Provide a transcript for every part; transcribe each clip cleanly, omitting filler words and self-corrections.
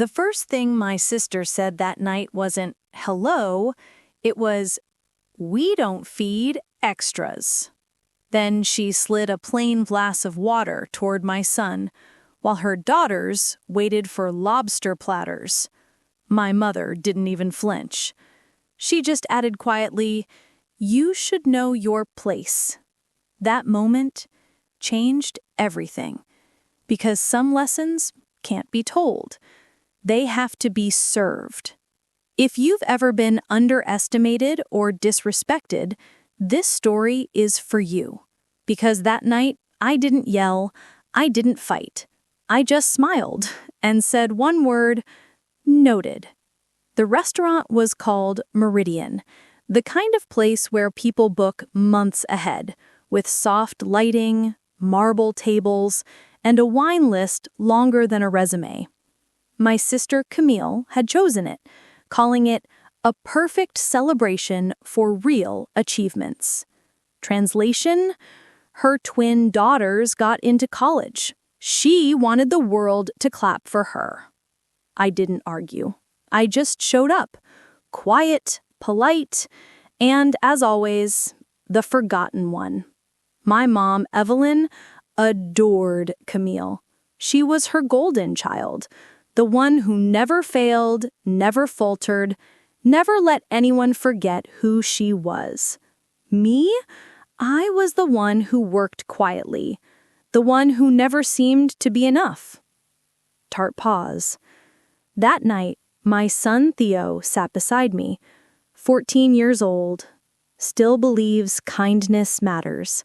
The first thing my sister said that night wasn't, "Hello," it was, "We don't feed extras." Then she slid a plain glass of water toward my son, while her daughters waited for lobster platters. My mother didn't even flinch. She just added quietly, "You should know your place." That moment changed everything, because some lessons can't be told. They have to be served. If you've ever been underestimated or disrespected, this story is for you. Because that night, I didn't yell, I didn't fight. I just smiled and said one word, "Noted." The restaurant was called Meridian, the kind of place where people book months ahead, with soft lighting, marble tables, and a wine list longer than a resume. My sister Camille had chosen it, calling it a perfect celebration for real achievements. Translation: her twin daughters got into college. She wanted the world to clap for her. I didn't argue. I just showed up, quiet, polite, and, as always, the forgotten one. My mom, Evelyn, adored Camille. She was her golden child, the one who never failed, never faltered, never let anyone forget who she was. Me? I was the one who worked quietly, the one who never seemed to be enough. Tart pause. That night, my son Theo sat beside me, 14 years old, still believes kindness matters.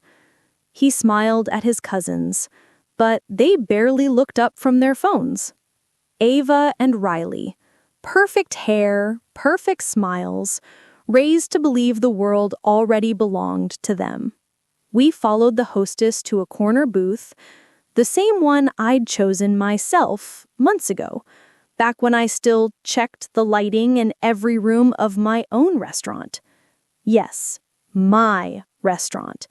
He smiled at his cousins, but they barely looked up from their phones. Ava and Riley, perfect hair, perfect smiles, raised to believe the world already belonged to them. We followed the hostess to a corner booth, the same one I'd chosen myself months ago, back when I still checked the lighting in every room of my own restaurant. Yes, my restaurant,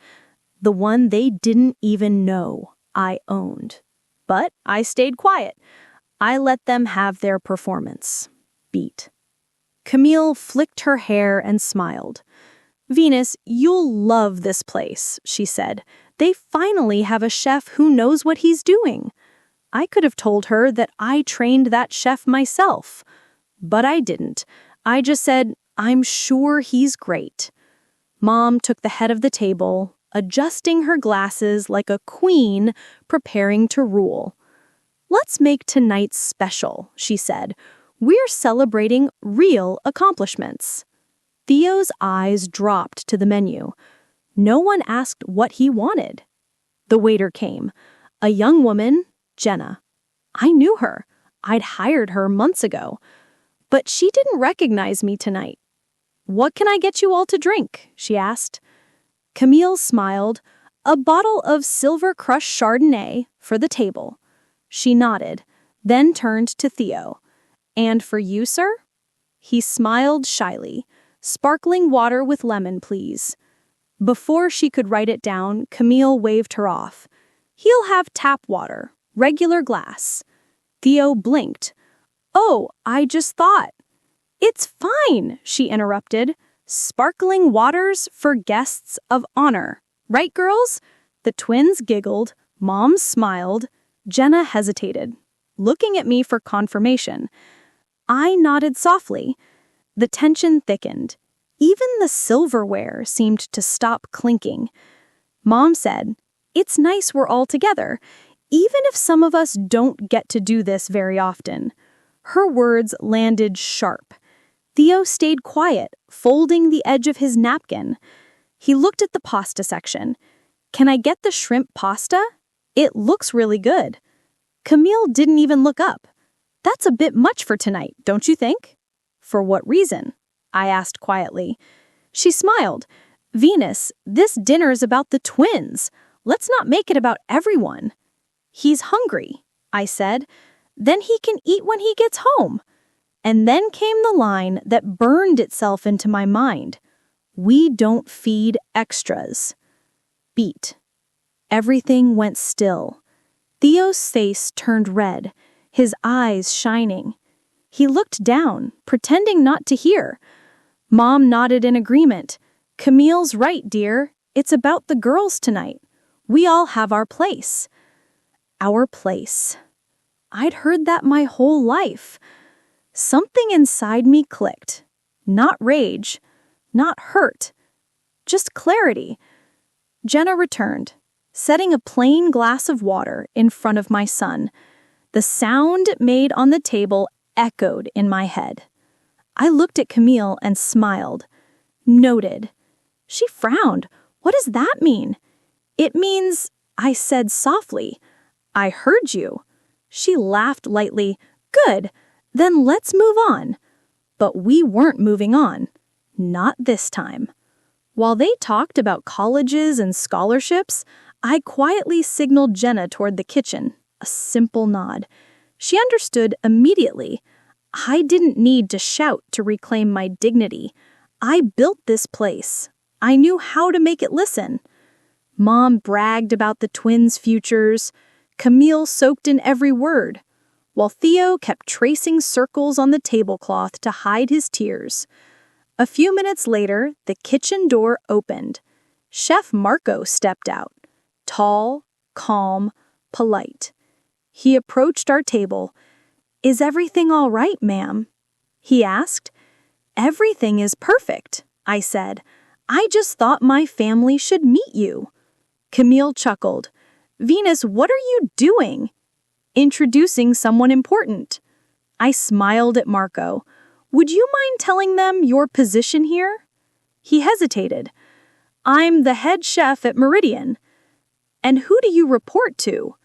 the one they didn't even know I owned. But I stayed quiet. I let them have their performance. Beat. Camille flicked her hair and smiled. "Venus, you'll love this place," she said. "They finally have a chef who knows what he's doing." I could have told her that I trained that chef myself. But I didn't. I just said, "I'm sure he's great." Mom took the head of the table, adjusting her glasses like a queen preparing to rule. "Let's make tonight special," she said. "We're celebrating real accomplishments." Theo's eyes dropped to the menu. No one asked what he wanted. The waiter came. A young woman, Jenna. I knew her. I'd hired her months ago. But she didn't recognize me tonight. "What can I get you all to drink?" she asked. Camille smiled. "A bottle of Silver Crush Chardonnay for the table." She nodded, then turned to Theo. "And for you, sir?" He smiled shyly. "Sparkling water with lemon, please." Before she could write it down, Camille waved her off. "He'll have tap water, regular glass." Theo blinked. "Oh, I just thought." "It's fine," she interrupted. "Sparkling waters for guests of honor. Right, girls?" The twins giggled. Mom smiled. Jenna hesitated, looking at me for confirmation. I nodded softly. The tension thickened. Even the silverware seemed to stop clinking. Mom said, "It's nice we're all together, even if some of us don't get to do this very often." Her words landed sharp. Theo stayed quiet, folding the edge of his napkin. He looked at the pasta section. "Can I get the shrimp pasta? It looks really good." Camille didn't even look up. "That's a bit much for tonight, don't you think?" "For what reason?" I asked quietly. She smiled. "Venus, this dinner's about the twins. Let's not make it about everyone." "He's hungry," I said. "Then he can eat when he gets home." And then came the line that burned itself into my mind. "We don't feed extras." Beat. Everything went still. Theo's face turned red, his eyes shining. He looked down, pretending not to hear. Mom nodded in agreement. Camille's right, dear. It's about the girls tonight. We all have our place. Our place. I'd heard that my whole life. Something inside me clicked. Not rage, not hurt, just clarity. Jenna returned, setting a plain glass of water in front of my son. The sound it made on the table echoed in my head. I looked at Camille and smiled. Noted. She frowned. What does that mean? It means, I said softly, I heard you. She laughed lightly. Good, then let's move on. But we weren't moving on. Not this time. While they talked about colleges and scholarships, I quietly signaled Jenna toward the kitchen, a simple nod. She understood immediately. I didn't need to shout to reclaim my dignity. I built this place. I knew how to make it listen. Mom bragged about the twins' futures. Camille soaked in every word, while Theo kept tracing circles on the tablecloth to hide his tears. A few minutes later, the kitchen door opened. Chef Marco stepped out, tall, calm, polite. He approached our table. Is everything all right, ma'am? He asked. Everything is perfect, I said. I just thought my family should meet you. Camille chuckled. Venus, what are you doing? Introducing someone important. I smiled at Marco. Would you mind telling them your position here? He hesitated. I'm the head chef at Meridian. And who do you report to?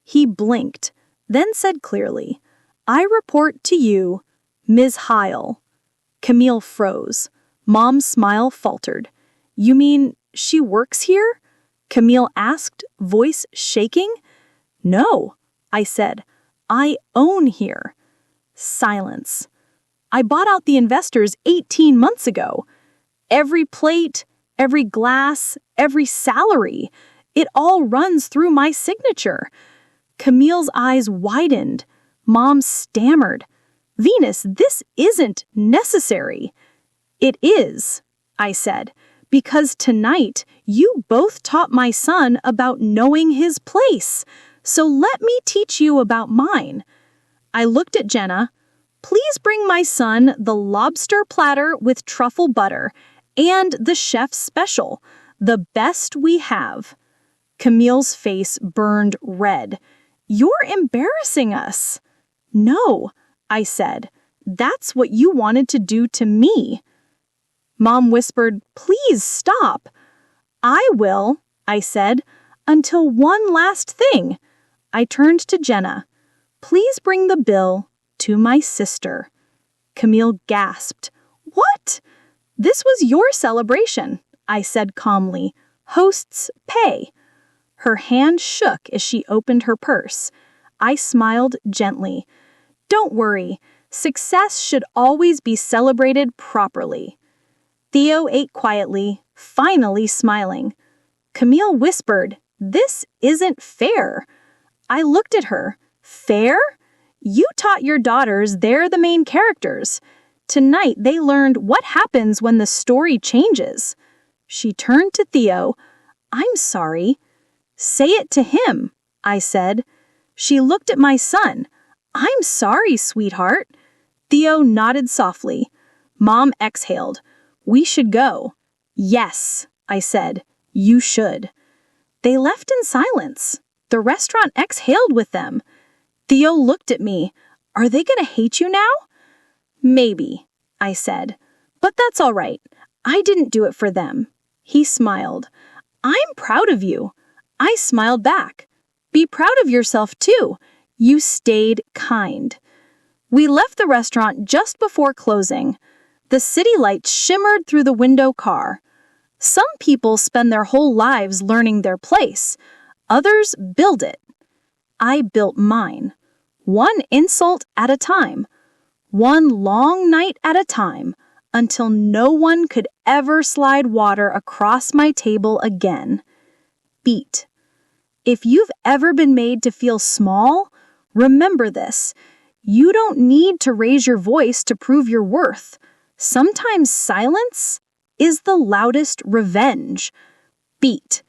He blinked, then said clearly, I report to you, Ms. Heil. Camille froze. Mom's smile faltered. You mean she works here? Camille asked, voice shaking. No, I said. I own here. Silence. I bought out the investors 18 months ago. Every plate, every glass, every salary, it all runs through my signature. Camille's eyes widened. Mom stammered. Venus, this isn't necessary. It is, I said, because tonight you both taught my son about knowing his place. So let me teach you about mine. I looked at Jenna. Please bring my son the lobster platter with truffle butter and the chef's special, the best we have. Camille's face burned red. You're embarrassing us. No, I said. That's what you wanted to do to me. Mom whispered, please stop. I will, I said, until one last thing. I turned to Jenna. Please bring the bill to my sister. Camille gasped. What? This was your celebration, I said calmly. Hosts pay. Her hand shook as she opened her purse. I smiled gently. Don't worry. Success should always be celebrated properly. Theo ate quietly, finally smiling. Camille whispered, This isn't fair. I looked at her. Fair? You taught your daughters they're the main characters. Tonight they learned what happens when the story changes. She turned to Theo. I'm sorry. Say it to him, I said. She looked at my son. I'm sorry, sweetheart. Theo nodded softly. Mom exhaled. We should go. Yes, I said. You should. They left in silence. The restaurant exhaled with them. Theo looked at me. Are they going to hate you now? Maybe, I said. But that's all right. I didn't do it for them. He smiled. I'm proud of you. I smiled back. Be proud of yourself, too. You stayed kind. We left the restaurant just before closing. The city lights shimmered through the window car. Some people spend their whole lives learning their place. Others build it. I built mine. One insult at a time. One long night at a time, until no one could ever slide water across my table again. Beat. If you've ever been made to feel small, remember this. You don't need to raise your voice to prove your worth. Sometimes silence is the loudest revenge. Beat.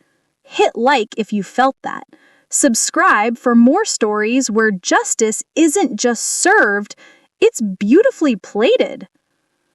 Hit like if you felt that. Subscribe for more stories where justice isn't just served, it's beautifully plated.